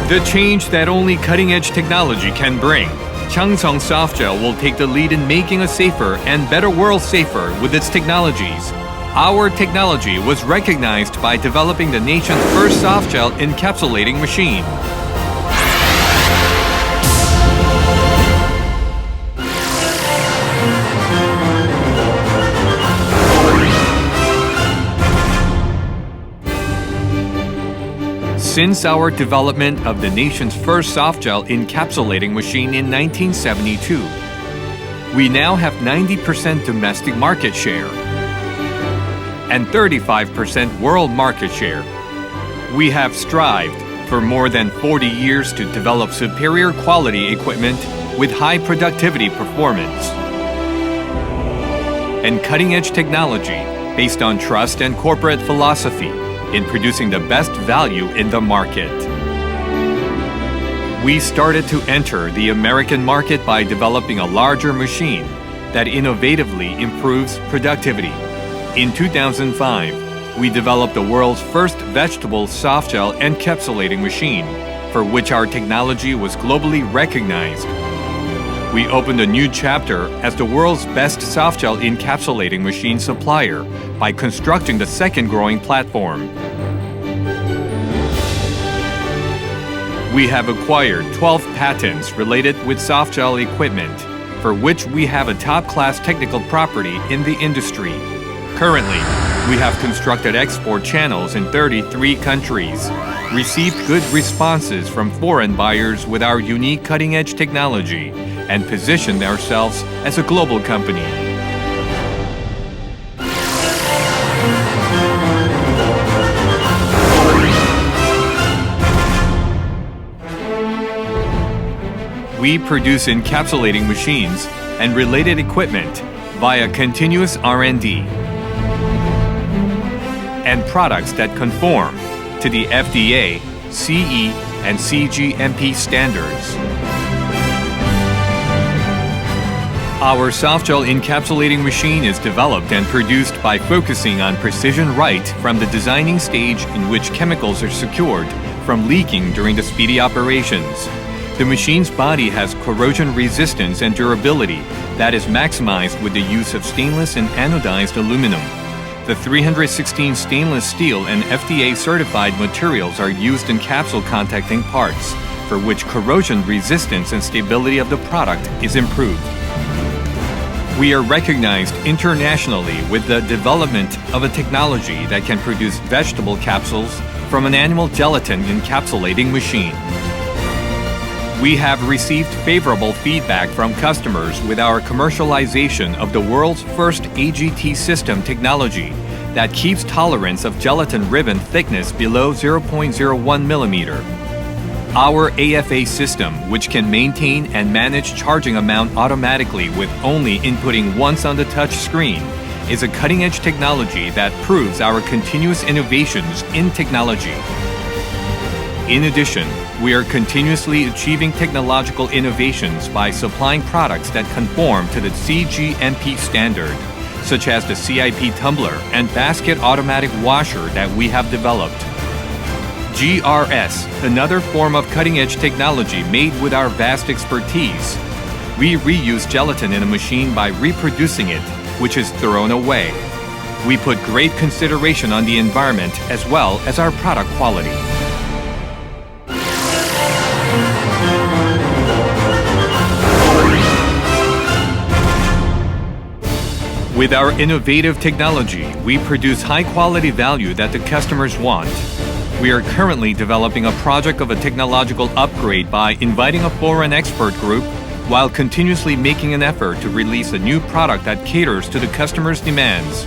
The change that only cutting-edge technology can bring. CHANGSUNG Softgel will take the lead in making a safer and better world safer with its technologies. Our technology was recognized by developing the nation's first softgel encapsulating machine. Since our development of the nation's first softgel encapsulating machine in 1972, we now have 90% domestic market share and 35% world market share. We have strived for more than 40 years to develop superior quality equipment with high productivity performance and cutting-edge technology based on trust and corporate philosophy in producing the best value in the market. We started to enter the American market by developing a larger machine that innovatively improves productivity. In 2005, we developed the world's first vegetable softgel encapsulating machine, for which our technology was globally recognized. We opened a new chapter as the world's best softgel encapsulating machine supplier by constructing the second growing platform. We have acquired 12 patents related with softgel equipment, for which we have a top-class technical property in the industry. Currently, we have constructed export channels in 33 countries, received good responses from foreign buyers with our unique cutting-edge technology, and positioned ourselves as a global company. We produce encapsulating machines and related equipment via continuous R&D and products that conform to the FDA, CE, and cGMP standards. Our softgel encapsulating machine is developed and produced by focusing on precision right from the designing stage in which chemicals are secured from leaking during the speedy operations. The machine's body has corrosion resistance and durability that is maximized with the use of stainless and anodized aluminum. The 316 stainless steel and FDA-certified materials are used in capsule contacting parts, for which corrosion resistance and stability of the product is improved. We are recognized internationally with the development of a technology that can produce vegetable capsules from an animal gelatin encapsulating machine. We have received favorable feedback from customers with our commercialization of the world's first AGT system technology that keeps tolerance of gelatin ribbon thickness below 0.01 millimeter. Our AFA system, which can maintain and manage charging amount automatically with only inputting once on the touch screen, is a cutting-edge technology that proves our continuous innovations in technology. In addition, we are continuously achieving technological innovations by supplying products that conform to the cGMP standard, such as the CIP tumbler and basket automatic washer that we have developed. GRS, another form of cutting-edge technology made with our vast expertise. We reuse gelatin in a machine by reproducing it, which is thrown away. We put great consideration on the environment as well as our product quality. With our innovative technology, we produce high-quality value that the customers want. We are currently developing a project of a technological upgrade by inviting a foreign expert group while continuously making an effort to release a new product that caters to the customer's demands.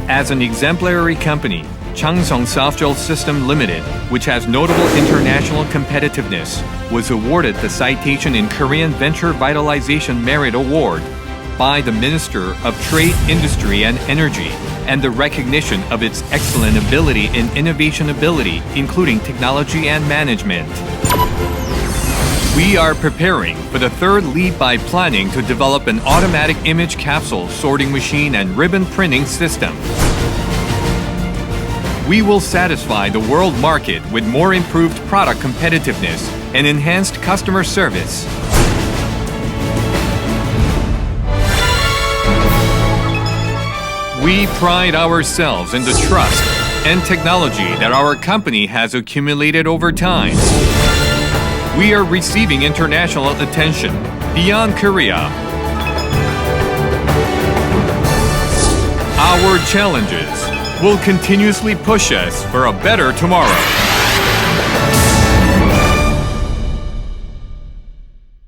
As an exemplary company, CHANGSUNG Softgel System Limited, which has notable international competitiveness, was awarded the Citation in Korean Venture Vitalization Merit Award by the Minister of Trade, Industry and Energy, and the recognition of its excellent ability in innovation ability, including technology and management. We are preparing for the third leap by planning to develop an automatic image capsule sorting machine and ribbon printing system. we will satisfy the world market with more improved product competitiveness and enhanced customer service. We pride ourselves in the trust and technology that our company has accumulated over time. We are receiving international attention beyond Korea. Our challenges will continuously push us for a better tomorrow.